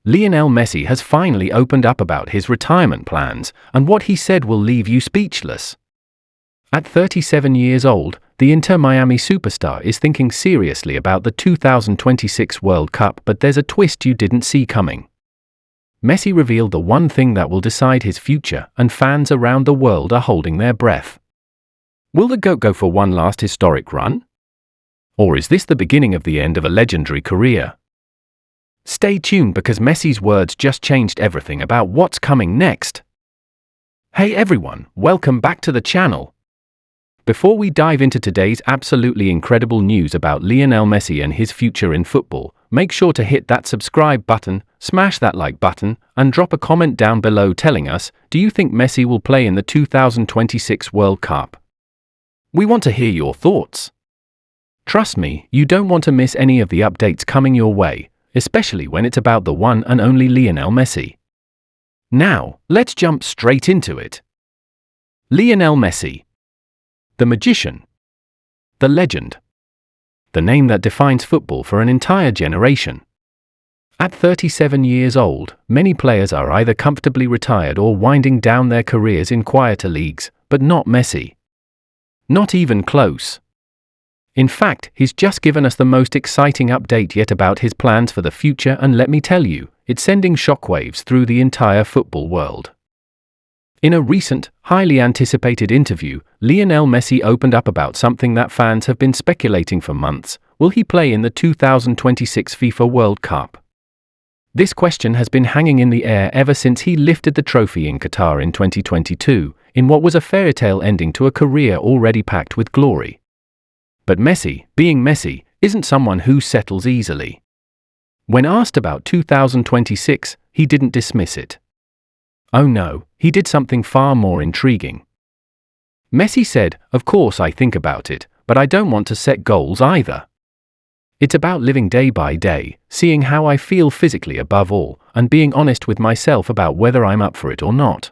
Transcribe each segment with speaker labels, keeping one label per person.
Speaker 1: Lionel Messi has finally opened up about his retirement plans, and what he said will leave you speechless. At 37 years old, the Inter Miami superstar is thinking seriously about the 2026 World Cup, but there's a twist you didn't see coming. Messi revealed the one thing that will decide his future, and fans around the world are holding their breath. Will the GOAT go for one last historic run? Or is this the beginning of the end of a legendary career? Stay tuned, because Messi's words just changed everything about what's coming next. Hey everyone, welcome back to the channel. Before we dive into today's absolutely incredible news about Lionel Messi and his future in football, make sure to hit that subscribe button, smash that like button, and drop a comment down below telling us, do you think Messi will play in the 2026 World Cup? We want to hear your thoughts. Trust me, you don't want to miss any of the updates coming your way, especially when it's about the one and only Lionel Messi. Now, let's jump straight into it. Lionel Messi. The magician. The legend. The name that defines football for an entire generation. At 37 years old, many players are either comfortably retired or winding down their careers in quieter leagues, but not Messi. Not even close. In fact, he's just given us the most exciting update yet about his plans for the future, and let me tell you, it's sending shockwaves through the entire football world. In a recent, highly anticipated interview, Lionel Messi opened up about something that fans have been speculating for months. Will he play in the 2026 FIFA World Cup? This question has been hanging in the air ever since he lifted the trophy in Qatar in 2022, in what was a fairy tale ending to a career already packed with glory. But Messi, being Messi, isn't someone who settles easily. When asked about 2026, he didn't dismiss it. Oh no, he did something far more intriguing. Messi said, "Of course I think about it, but I don't want to set goals either. It's about living day by day, seeing how I feel physically above all, and being honest with myself about whether I'm up for it or not."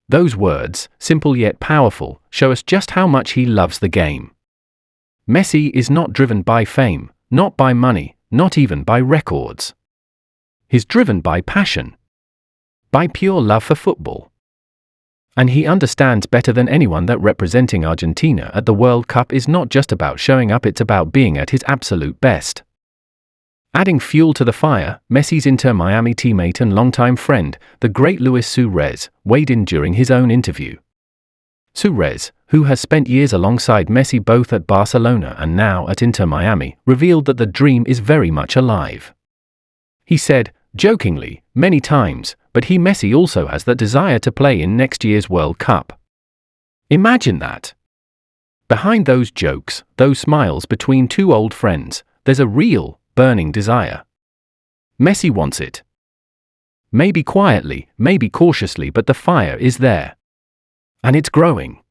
Speaker 1: Those words, simple yet powerful, show us just how much he loves the game. Messi is not driven by fame, not by money, not even by records. He's driven by passion. By pure love for football. And he understands better than anyone that representing Argentina at the World Cup is not just about showing up, it's about being at his absolute best. Adding fuel to the fire, Messi's Inter Miami teammate and longtime friend, the great Luis Suarez, weighed in during his own interview. Suarez, who has spent years alongside Messi both at Barcelona and now at Inter Miami, revealed that the dream is very much alive. He said, jokingly, many times, but Messi also has that desire to play in next year's World Cup. Imagine that. Behind those jokes, those smiles between two old friends, there's a real, burning desire. Messi wants it. Maybe quietly, maybe cautiously, but the fire is there. And it's growing.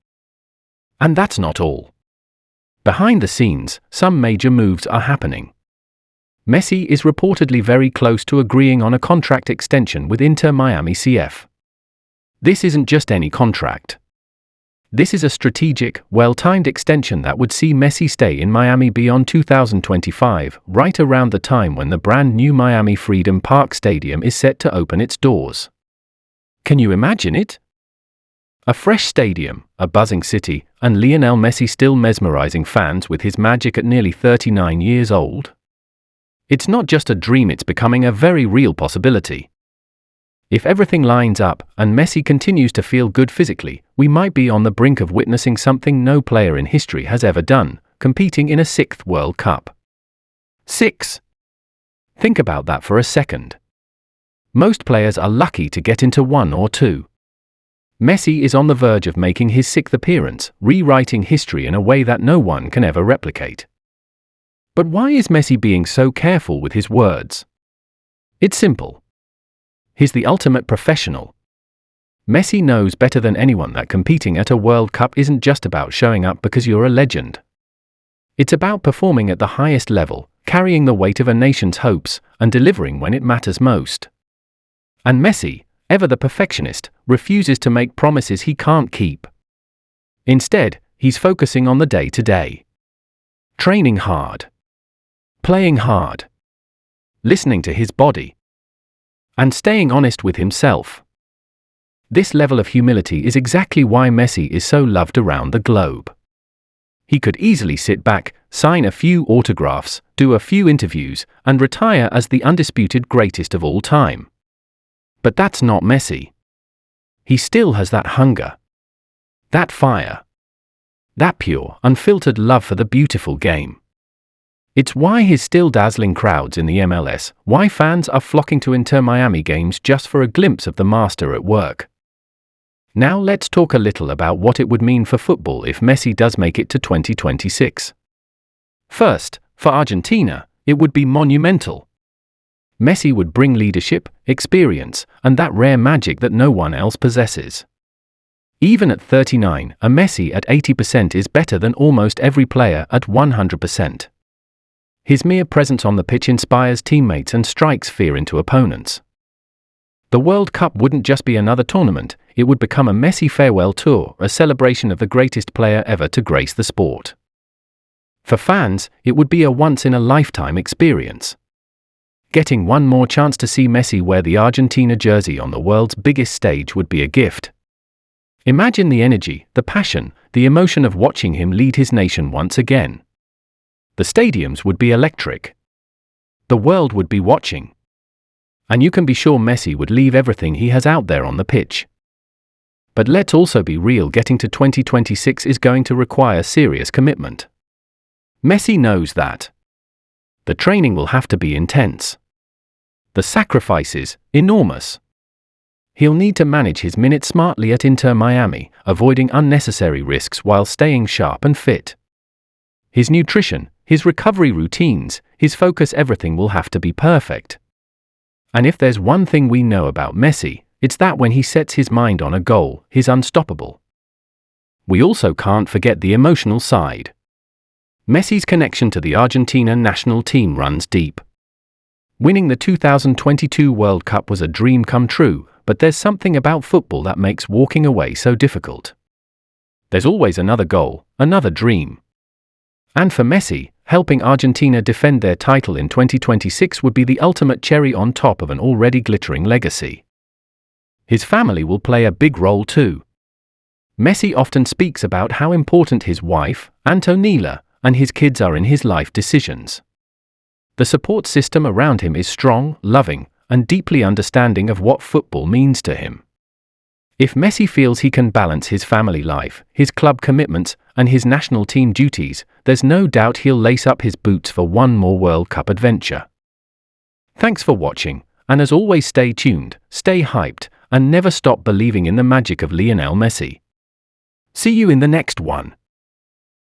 Speaker 1: And that's not all. Behind the scenes, some major moves are happening. Messi is reportedly very close to agreeing on a contract extension with Inter Miami CF. This isn't just any contract. This is a strategic, well-timed extension that would see Messi stay in Miami beyond 2025, right around the time when the brand new Miami Freedom Park Stadium is set to open its doors. Can you imagine it? A fresh stadium, a buzzing city, and Lionel Messi still mesmerizing fans with his magic at nearly 39 years old. It's not just a dream, it's becoming a very real possibility. If everything lines up, and Messi continues to feel good physically, we might be on the brink of witnessing something no player in history has ever done, competing in a 6th World Cup. 6. Think about that for a second. Most players are lucky to get into 1 or 2. Messi is on the verge of making his 6th appearance, rewriting history in a way that no one can ever replicate. But why is Messi being so careful with his words? It's simple. He's the ultimate professional. Messi knows better than anyone that competing at a World Cup isn't just about showing up because you're a legend. It's about performing at the highest level, carrying the weight of a nation's hopes, and delivering when it matters most. And Messi, ever the perfectionist, refuses to make promises he can't keep. Instead, he's focusing on the day-to-day. Training hard. Playing hard. Listening to his body. and staying honest with himself. This level of humility is exactly why Messi is so loved around the globe. He could easily sit back, sign a few autographs, do a few interviews, and retire as the undisputed greatest of all time. But that's not Messi. He still has that hunger, that fire, that pure, unfiltered love for the beautiful game. It's why he's still dazzling crowds in the MLS, why fans are flocking to Inter Miami games just for a glimpse of the master at work. Now let's talk a little about what it would mean for football if Messi does make it to 2026. First, for Argentina, it would be monumental. Messi would bring leadership, experience, and that rare magic that no one else possesses. Even at 39, a Messi at 80% is better than almost every player at 100%. His mere presence on the pitch inspires teammates and strikes fear into opponents. The World Cup wouldn't just be another tournament, it would become a Messi farewell tour, a celebration of the greatest player ever to grace the sport. For fans, it would be a once-in-a-lifetime experience. Getting one more chance to see Messi wear the Argentina jersey on the world's biggest stage would be a gift. Imagine the energy, the passion, the emotion of watching him lead his nation once again. The stadiums would be electric. The world would be watching. And you can be sure Messi would leave everything he has out there on the pitch. But let's also be real, getting to 2026 is going to require serious commitment. Messi knows that. The training will have to be intense. The sacrifices, enormous. He'll need to manage his minutes smartly at Inter Miami, avoiding unnecessary risks while staying sharp and fit. His nutrition, his recovery routines, his focus, everything will have to be perfect. And if there's one thing we know about Messi, it's that when he sets his mind on a goal, he's unstoppable. We also can't forget the emotional side. Messi's connection to the Argentina national team runs deep. Winning the 2022 World Cup was a dream come true, but there's something about football that makes walking away so difficult. There's always another goal, another dream. And for Messi, helping Argentina defend their title in 2026 would be the ultimate cherry on top of an already glittering legacy. His family will play a big role too. Messi often speaks about how important his wife, Antonella, and his kids are in his life decisions. The support system around him is strong, loving, and deeply understanding of what football means to him. If Messi feels he can balance his family life, his club commitments, and his national team duties, there's no doubt he'll lace up his boots for one more World Cup adventure. Thanks for watching, and as always, stay tuned, stay hyped, and never stop believing in the magic of Lionel Messi. See you in the next one.